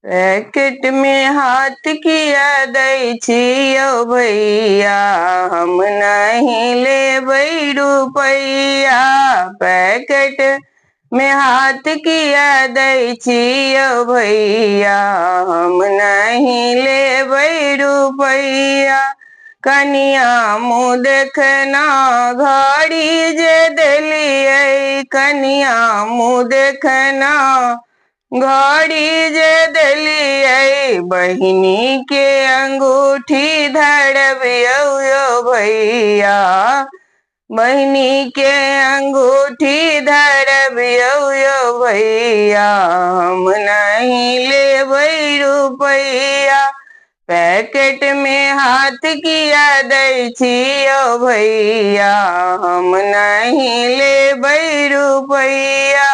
Racket में हाथ किया दै छियो भैया, हम नहीं लेबै रुपैया। पैकेट में हाथ किया दै छियो भैया, हम नहीं लेबै रुपैया। कनिया मुँह देखना घड़ी जे देलियै, कनिया मुँह देखना घड़ी जे देलियै। बहिनी के अंगूठी धरबियौ यो भैया, बहिनी के अंगूठी धरबियौ यो भैया, हम नहीं लेबै रुपैया। पैकेट में हाथ किया दै छियो भैया, हम नहीं लेबै रुपैया।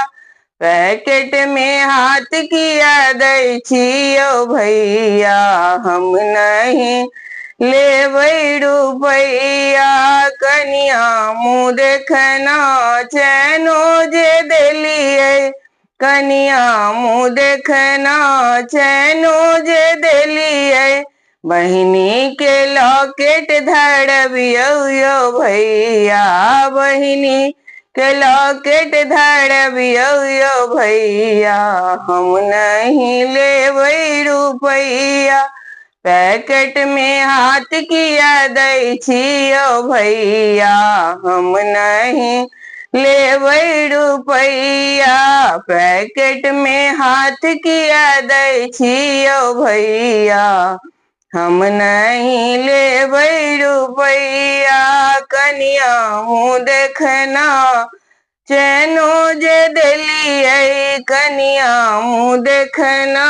पैकेट में हाथ किया दै छियो भैया, हम नहीं लेबै रुपैया। कनिया मुँह देखना चैनो जे देलियै, कनिया मुँह देखना चैनो जे देलियै। बहिनी के लॉकेट धरबियौ यो भैया, बहिनी के लॉकेट धरबियौ यो भैया, हम नहीं लेबै रुपैया। पैकेट में हाथ किया दै छियो भैया, हम नहीं लेबै रुपैया। पैकेट में हाथ किया दै छियो भैया, हम नहीं लेबै रुपैया। कनिया मुँह देखना चैनो जे देलियै, कनिया मुँह देखना